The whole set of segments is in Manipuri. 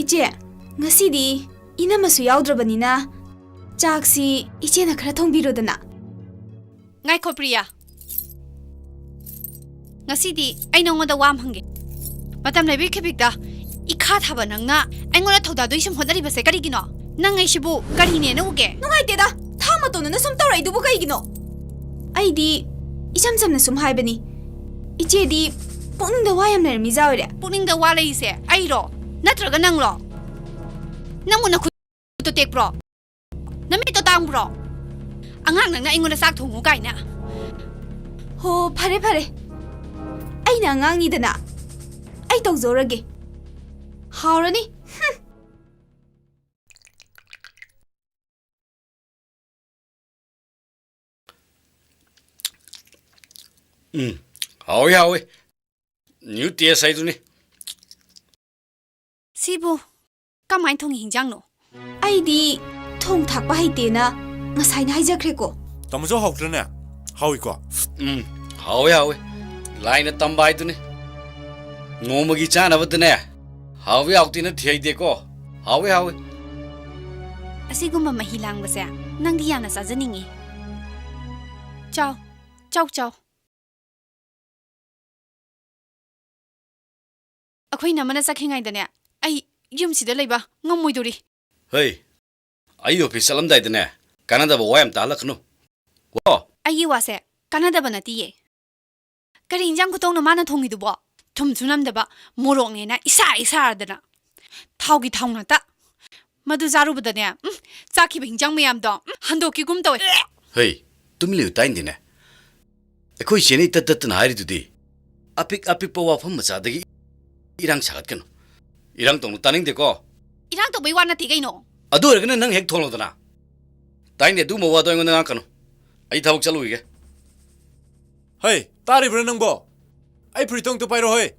Iche, ngasidi ina masu yaudраbanina chaksi iche na khara thongbirodana. Ngai ko Priya. Ngasidi ai nongoda wam hange. Matam lebi khebikda ikha thaba nangna aingona thoda doi sum hodari base karigino. Nang ai sibu karine na uge. Nungai teda thama to na sum tawrai dubu kaigino. Ai di isam samna sum haibani. Iche di pungda wayam ner mi zawre. Pungda wala ise ai ro natraga nang lo. Nanguna khu to tek pro. Nami to tang pro. Angang nang na ingona sak thongu kai na. Ho phare phare. Ai na ngang ni dana. Ai tong zorage. Haurani. Hawi hawi. New tia sai tu ni. Sibu kamai thong hingjang no. Ai di thong thakpa haite na ngasai na haijakre ko. Tamjo hautrane. Hawi ko. Hawi hawi. Line tambai tu ni. Ngomagi chana bat ne. Hawi auti na thiai de ko. Hawi hawi. Asiguma mahilang base nang di yana sa janingi. Ciao. Ciao ciao. Akhoi namana sakhingai dane. Ai yum sida leiba ngamoi dori. Hey. Ai office salam dai ne. Canada ba wayam ta lakno. Wo. Ai wase Canada banati ye. Kari injang ko tong na mana thongi du bo. Thum chunam da ba morok ne na isa dana. Thaugi thongna ta. Madu zaru badane. Chaki bingjang mayam do. Handoki gum tawe. Hey. Tumli utain dine. Akhoi cheni tat na hari tudi. Apik pa wafam macha dagi irang sagat kanu. Irang tong taning de ko. Irang to bai wana ti gai no. Adu ergana nang hek tholo dana. Tain de du mo wa do ngona nang kanu. Ai thawuk chalu ige. Hey, tari bra nang bo. Ai pritong to pairo hoy.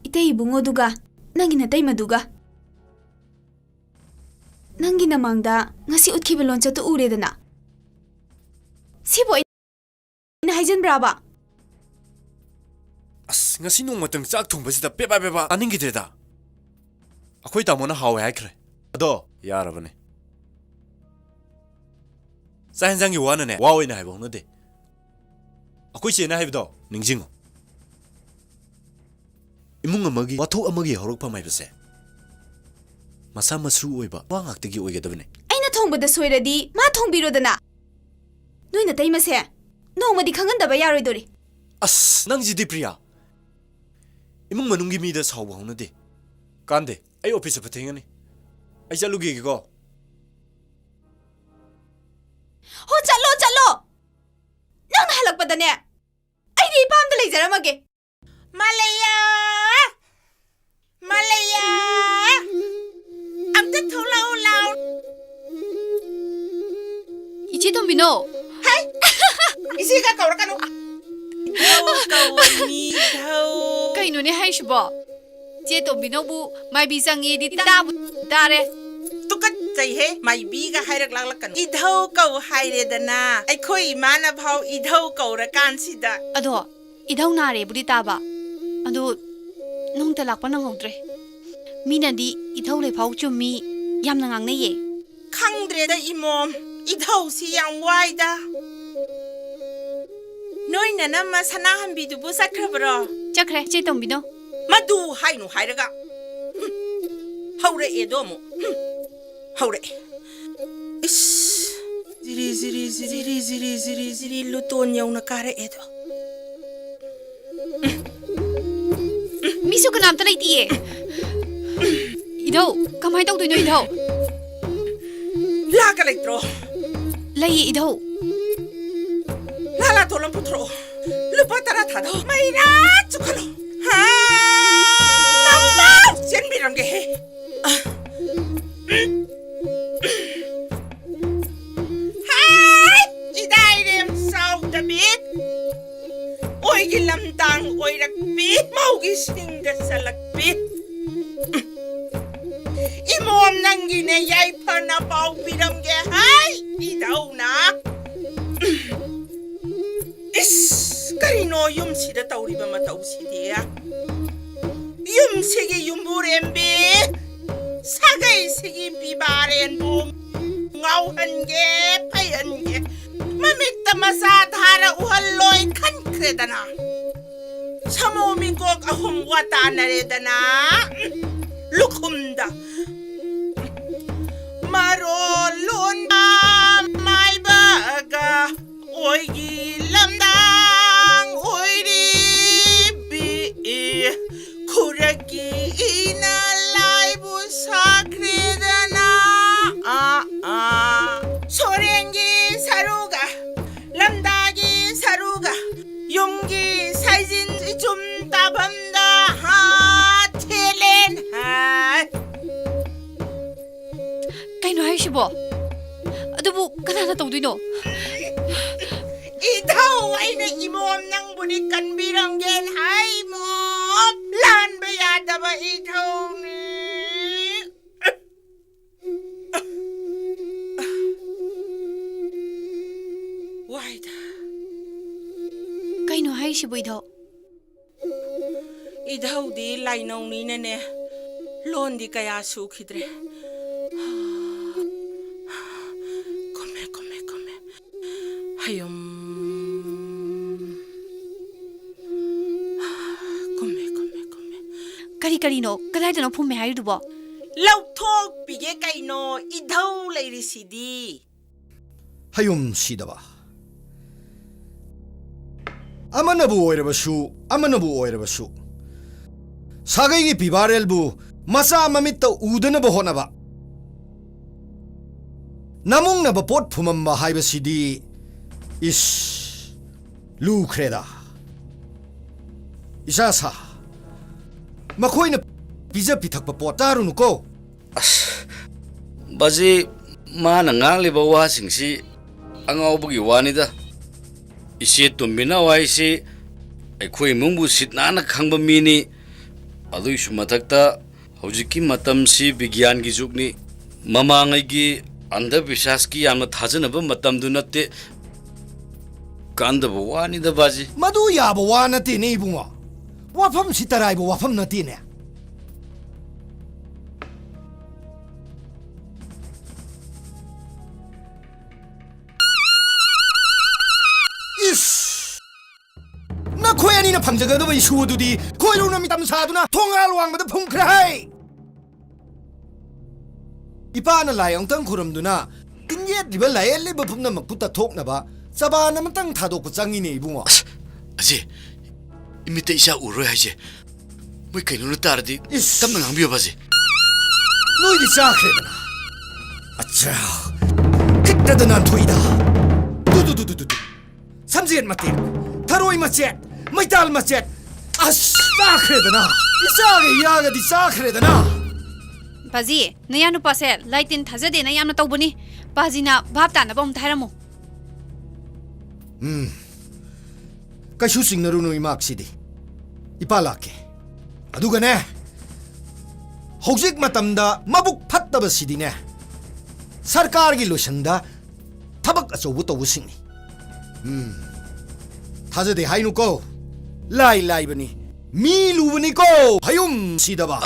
Itei bungo duga nangi na tay maduga. Nangi namangda ngasi utkiba loncha to ure dana. Sibo ina haijan braba. As ngasi nong matang chak thong basida peba aningi teda. Akhoi tamona hawe hakre. Ado yarabane. Sa henjang gi wana ne wawe na haibong no de. Akhoi che na haibdo ningjingo. Imung amagi watho amagi horokpa mai base. Masa masru oiba wa ngaktagi oigedabne. Aina thongbada soiradi ma thongbirodana. Noina tay mase nongmadi khangandaba yaroidori. As nang jidi Priya. Imung manungi mi da sawba hona de. Kande ai office pa thengani. Ai chalugi gi ko. Ho chalo. Nang halakpadane. Ai ri pamda leijaramage. Malaya amta tholau Ichi tombino. hai isi ka kawra kanu kawani thau Kai no ne hai shbo. Je tombino bu mai bi sangi di ta bu dare. tukat chai he mai bi ga hairak lak kanu I thau kaw haire dana ai khoi mana phau I thau kawra kan sida Ado idau na re budi ta ba. Ado nong ta lakpa nang hodre. Mina di idau le phau chumi yam na ngang ne ye. khangdre da imom I thau si yang wai da noi na nama sana hambi du bu sakrabro Chakre je tombino. madu hainu hairaga haure edomo haure is ziri luton yauna kare edo Misu ka nam ta lai ti ye. Idau kamai tau no idau. laga leitro Lai idau. lala tolam putro lupa tara thado maina chukalo ha namma chen biram ge he hai idai rem sau da bit oi gi lam tang oi rak bit mau gi sing ga salak bit Imom nanggine yay pa na pau biram ge hay idaw na. Is karino yum sida tawri ba mataw sidiya. Yum sige yumburembe. Sagay sige bibaren bum. Ngauhan ge payan ge. Mamit tamasa dhara uhaloy kan kredana. Samomi kok ahum wata na redana. Lukumda. Marolon may baga. Oy gilamdang. Oy ribi. Kuragi inalay busakredana. Sorengi saruga. 람다기 사루가 용기 사진 좀 따밤다 하텔렌 하 Kaino haisibo? Adubu kanana tawdino? 이다오 아이네 이모엄 낭분이 간비랑겐 하이모 란베야다바 이다오니 와이다 Kaino haisibo ido? 이다오디 라이노니네네 론디 까야 수키드레 꼬메 하염 꼬메 Kari karino kadaidano phumme hairubo? lauthok pige kaino idhau leirisidi 하욤 시다바 아마나부 오이라바슈 아마나부 오이라바슈 사가이기 비바렐부 마사 마미tta 우드나바 호나바 나몽나바 폿 푸맘마 하이바시디 이스 루크레다 이사사 마코이나 비자 비탁바 뽀따루누코 바지 마나 ngang ba wa singsi angau bugi wanida isi tumbina waisi aikhoi mungbu sitnana khangba mini adui su mathakta hojiki matam si bigyan gi jugni mamangai gi andha vishas ki yamna thajanaba matam du natte kandaba wanida baji 마두 야보 와나티네 이붕어 와팜 시타라이보 와팜 나티네 이스 나 고양이나 방자가 너왜 슈어두디 고이로놈이 담사두나 통할 왕마다 풍크라이 이빠나 라영땅 구름두나 인예 리벨 라엘리 버품나 막부터 톡나봐 사바나만 땅 타도고 짱이네 이붕어 aji imite isa uroi haje moi kaino tardi Is. tamna ngambiyo baji 너희들 싸크레드나 아차 그때도 난 토이다 두두두두두 삼지엔 맞대 타로이 맞제 마이탈 맞제 아씨 싸크레드나 이싸게 이야가디 싸크레드나 Bazi naya nupa se laitin thajade na yamna tawbani bazi na bhapta na bom thairamo kaishu singnaruno imaksidi ipalake adugane hojik matamda mabuk phattaba sidine sarkargi loisangda thabak achobu tawusingni thajade hainuko lai bani mi lubani ko hayum sidaba